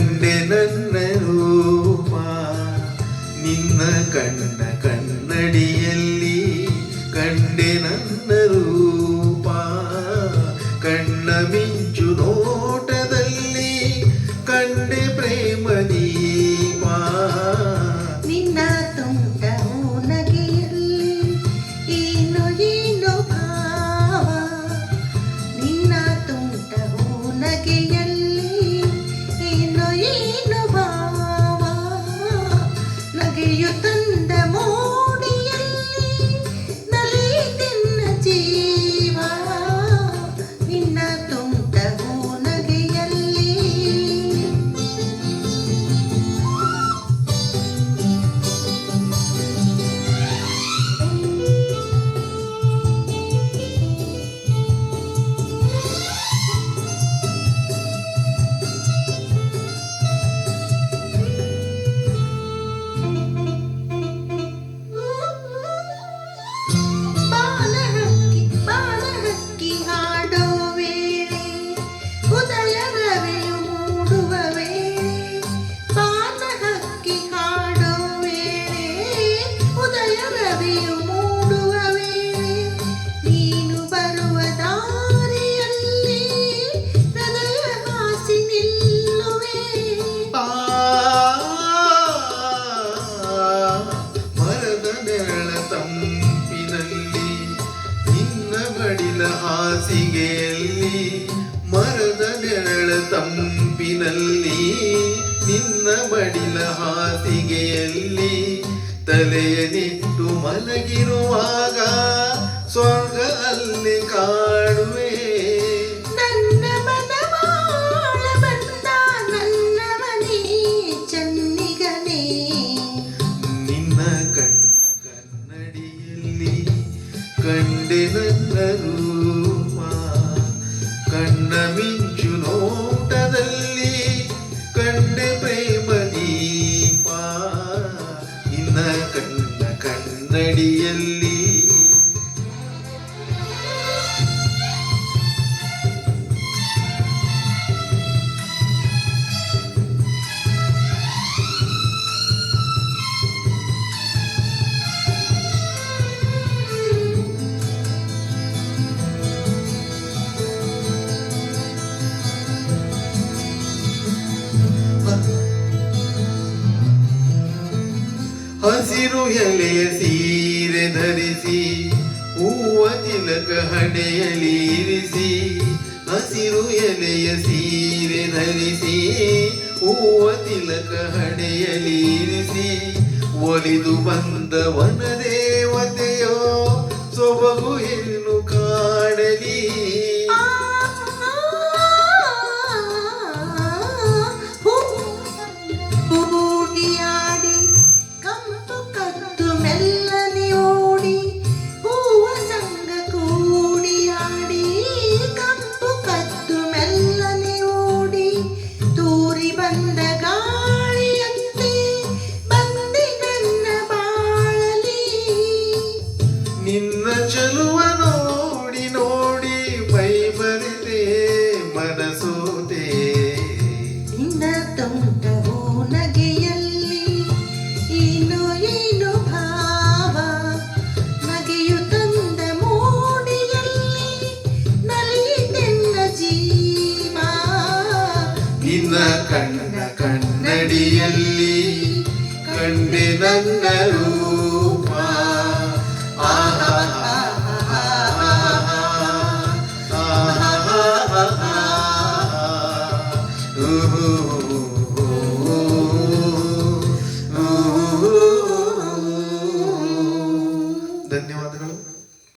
ಕಂಡೆ ನನ್ನ ರೂಪ ನಿನ್ನ ಕಣ್ಣ ಕನ್ನಡಿಯಲ್ಲಿ ಕಂಡೆ ನನ್ನ ರೂಪ ಕಣ್ಣ ಮಿಂಚು ನೋಟದಲ್ಲಿ ಕಂಡೆ ಪ್ರೇಮ ದೀಪ ನಿನ್ನ ತುಂಟ ನಗೆಯಲ್ಲಿ ಏನು ಏನು ಭಾವ ನಿನ್ನ ತುಂಟ ನಗೆಯಲ್ಲಿ ಏನು ಏನು ಭಾವ ನಗೆಯು ತಂದ ಮೋಡಿಯಲ್ಲಿ ನಲಿದೆನ್ನ ಜೀವ ನಿನ್ನ ತುಂಟ ನಗೆಯಲ್ಲಿ ಬಾಲಹಕ್ಕಿ ಹಾಡೋ ವೇಳೆ ಉದಯ ರವೆಯು ಮೂಡುವ ವೇಳೆ ಬಾಲಹಕ್ಕಿ ಹಾಡೋ ವೇಳೆ ಉದಯ ರವೆಯು ಮೂಡುವ ವೇಳೆ ನೀನು ಬರುವ ದಾರಿಯಲ್ಲಿ ಹೃದಯ ಹಾಸಿ ನಿಲ್ಲುವೆ ಮರದ ನೆರಳ ತಂಪಿನಲ್ಲಿ ನಿನ್ನ ಮಡಿಲ ಹಾಸಿಗೆಯಲ್ಲಿ ಮರದ ನೆರಳ ತಂಪಿನಲ್ಲಿ ನಿನ್ನ ಮಡಿಲ ಹಾಸಿಗೆಯಲ್ಲಿ ತಲೆಯನಿಟ್ಟು ಮಲಗಿರುವಾಗ ಸ್ವರ್ಗ ಅಲ್ಲಿ ಕಾಣುವೆ ನನ್ನ ಮನವಾಳ ಬಂದ ನನ್ನವನೇ ಚನ್ನಿಗನೇ ನಿನ್ನ ಕನ್ನಡಿಯಲ್ಲಿ ಕಂಡೆ ನನ್ನ ರೂಪ ಕಣ್ಣ ಮಿಂಚು ನೋಟದಲ್ಲಿ ಕಂಡೆ ಪ್ರೇಮ ದೀಪ ನಿನ್ನ ಕನ್ನಡಿಯಲ್ಲಿ ಹಸಿರು ಎಲೆಯ ಸೀರೆ ಧರಿಸಿ ಹೂವ ತಿಲಕ ಹಣೆಯಲಿರಿಸಿ ಹಸಿರು ಎಲೆಯ ಸೀರೆ ಧರಿಸಿ ಹೂವ ತಿಲಕ ಹಣೆಯಲಿರಿಸಿ ಒಲಿದು ಬಂದ ವನ ದೇವತೆಯೋ ಸೊಬಗು ಹೆಣ್ಣು ಕಾಡಲಿ ಹೂಡಿಯಾಡಿ ಕಂಪು ಕದ್ದು ಮೆಲ್ಲನೆ ಓಡಿ ಹೂವ ಸಂಗ ಕೂಡಿಯಾಡಿ ಕಂಪು ಕದ್ದು ಮೆಲ್ಲನೆ ಓಡಿ ತೂರಿ ಬಂದ ಗಾಳಿಯಂತೆ ಬಂದೆ ನನ್ನ ಬಾಳಲಿ ನಿನ್ನ ಚೆಲುವ ನೋಡಿ ನೋಡಿ ಮೈ ಬರೆದೆ ಮನಸೋದೆ ನಿನ್ನ ತುಂಟ ನಗೆಯಲ್ಲಿ ಏನು ಏನು ಭಾವ ನಗೆಯು ತಂದ ಮೋಡಿಯಲ್ಲಿ ನಲಿದೆನ್ನ ಜೀವ ನಿನ್ನ ಕನ್ನಡಿಯಲ್ಲಿ ಕಂಡೆ ನನ್ನ ರೂಪ ಆಹಾ ಆಹಾ